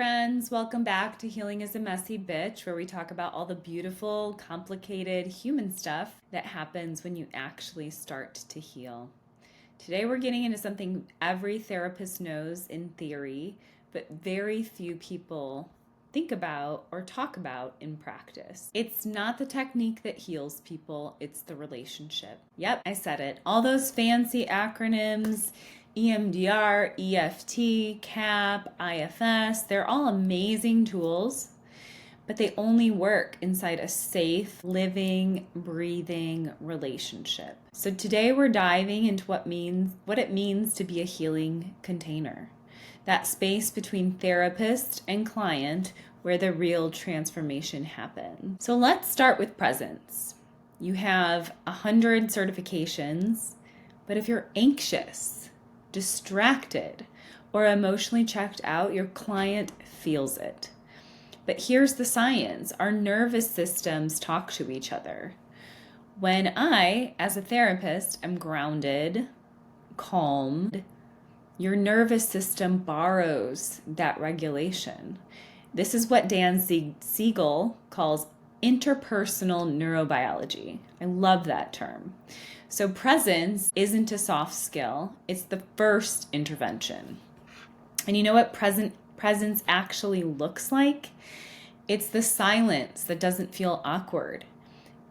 friends. Welcome back to Healing is a Messy Bitch, where we talk about all the beautiful, complicated human stuff that happens when you actually start to heal. Today we're getting into something every therapist knows in theory, but very few people think about or talk about in practice. It's not the technique that heals people, it's the relationship. Yep, I said it. All those fancy acronyms, EMDR, EFT, CAP, IFS, they're all amazing tools, but they only work inside a safe, living, breathing relationship. So today we're diving into what it means to be a healing container. That space between therapist and client where the real transformation happens. So let's start with presence. You have 100 certifications, but if you're anxious, distracted, or emotionally checked out, your client feels it. But here's the science. Our nervous systems talk to each other. When I, as a therapist, am grounded, calmed, your nervous system borrows that regulation. This is what Dan Siegel calls interpersonal neurobiology. I love that term. So presence isn't a soft skill, it's the first intervention. And you know what presence actually looks like? It's the silence that doesn't feel awkward.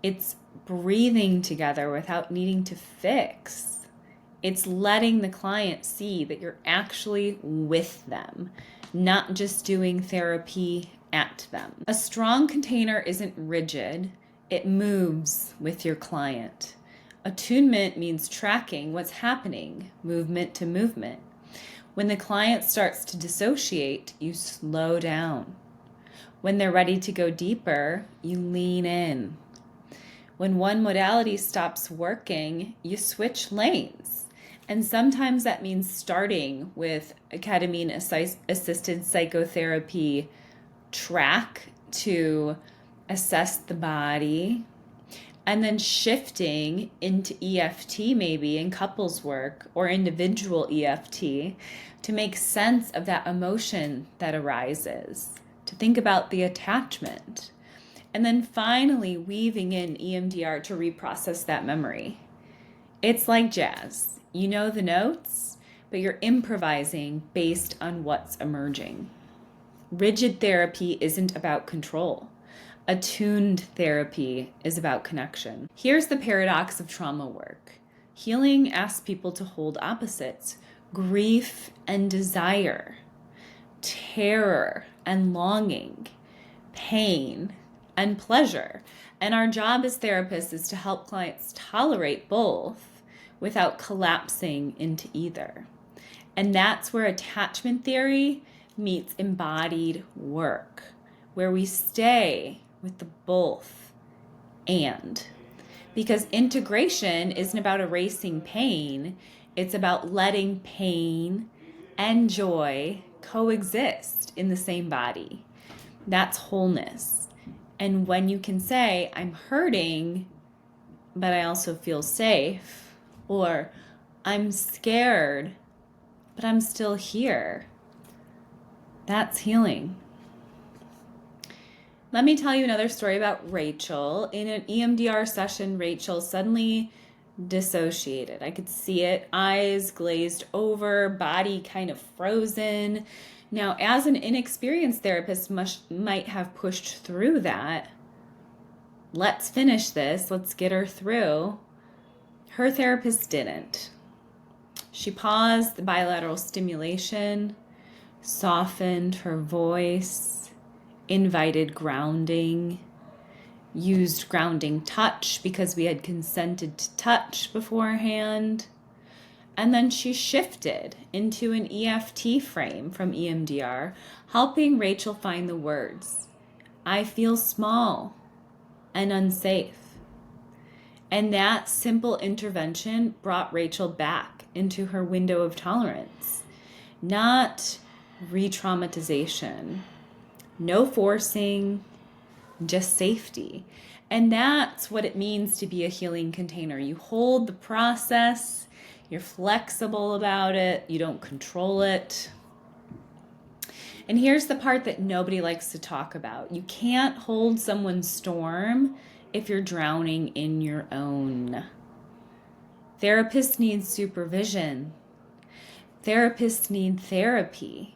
It's breathing together without needing to fix. It's letting the client see that you're actually with them, not just doing therapy at them. A strong container isn't rigid, it moves with your client. Attunement means tracking what's happening, movement to movement. When the client starts to dissociate, you slow down. When they're ready to go deeper, you lean in. When one modality stops working, you switch lanes. And sometimes that means starting with a ketamine-assisted psychotherapy track to assess the body, and then shifting into EFT maybe in couples work or individual EFT to make sense of that emotion that arises, to think about the attachment, and then finally weaving in EMDR to reprocess that memory. It's like jazz. You know the notes, but you're improvising based on what's emerging. Rigid therapy isn't about control. Attuned therapy is about connection. Here's the paradox of trauma work. Healing asks people to hold opposites: grief and desire, terror and longing, pain and pleasure. And our job as therapists is to help clients tolerate both without collapsing into either. And that's where attachment theory meets embodied work, where we stay with the both and. Because integration isn't about erasing pain, it's about letting pain and joy coexist in the same body. That's wholeness. And when you can say, I'm hurting, but I also feel safe, or I'm scared, but I'm still here, that's healing. Let me tell you another story about Rachel. In an EMDR session, Rachel suddenly dissociated. I could see it, eyes glazed over, body kind of frozen. Now, as an inexperienced therapist might have pushed through that. Let's finish this. Let's get her through. Her therapist didn't. She paused the bilateral stimulation, softened her voice, invited grounding, used grounding touch because we had consented to touch beforehand. And then she shifted into an EFT frame from EMDR, helping Rachel find the words, I feel small and unsafe. And that simple intervention brought Rachel back into her window of tolerance, not re-traumatization. No forcing, just safety. And that's what it means to be a healing container. You hold the process, you're flexible about it, you don't control it. And here's the part that nobody likes to talk about. You can't hold someone's storm if you're drowning in your own. Therapists need supervision. Therapists need therapy.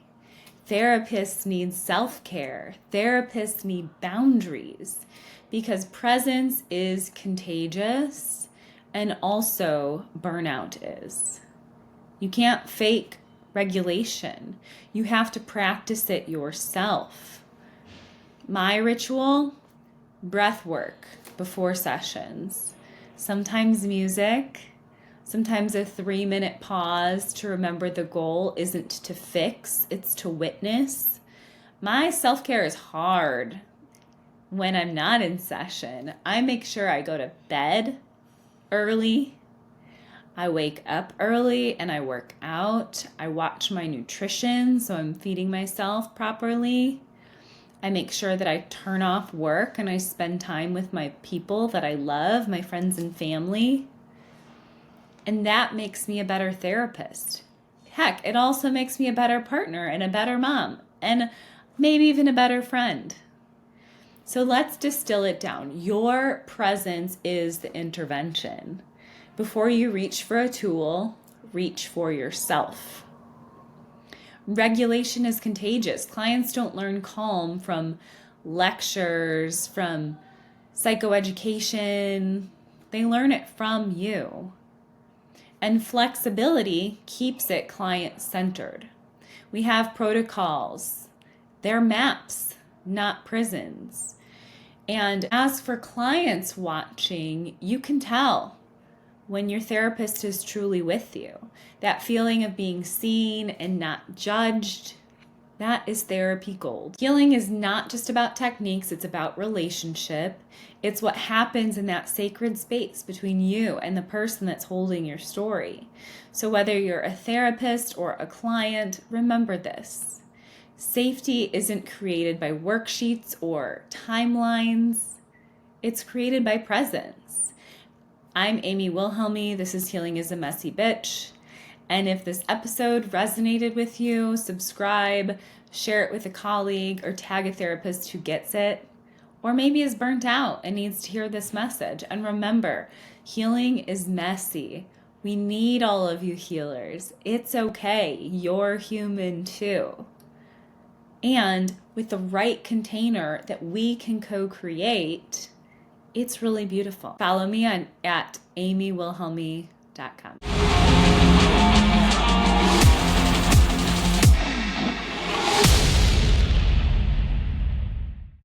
Therapists need self-care. Therapists need boundaries, because presence is contagious and also burnout is. You can't fake regulation. You have to practice it yourself. My ritual, breath work before sessions, sometimes music, sometimes a 3-minute pause to remember the goal isn't to fix, it's to witness. My self-care is hard when I'm not in session. I make sure I go to bed early. I wake up early and I work out. I watch my nutrition so I'm feeding myself properly. I make sure that I turn off work and I spend time with my people that I love, my friends and family. And that makes me a better therapist. Heck, it also makes me a better partner and a better mom and maybe even a better friend. So let's distill it down. Your presence is the intervention. Before you reach for a tool, reach for yourself. Regulation is contagious. Clients don't learn calm from lectures, from psychoeducation. They learn it from you. And flexibility keeps it client-centered. We have protocols. They're maps, not prisons. And as for clients watching, you can tell when your therapist is truly with you. That feeling of being seen and not judged, that is therapy gold. Healing is not just about techniques, it's about relationship. It's what happens in that sacred space between you and the person that's holding your story. So whether you're a therapist or a client, remember this. Safety isn't created by worksheets or timelines. It's created by presence. I'm Amy Wilhelmi. This is Healing is a Messy Bitch. And if this episode resonated with you, subscribe, share it with a colleague, or tag a therapist who gets it, or maybe is burnt out and needs to hear this message. And remember, healing is messy. We need all of you healers. It's okay. You're human too. And with the right container that we can co-create, it's really beautiful. Follow me at amywilhelmi.com.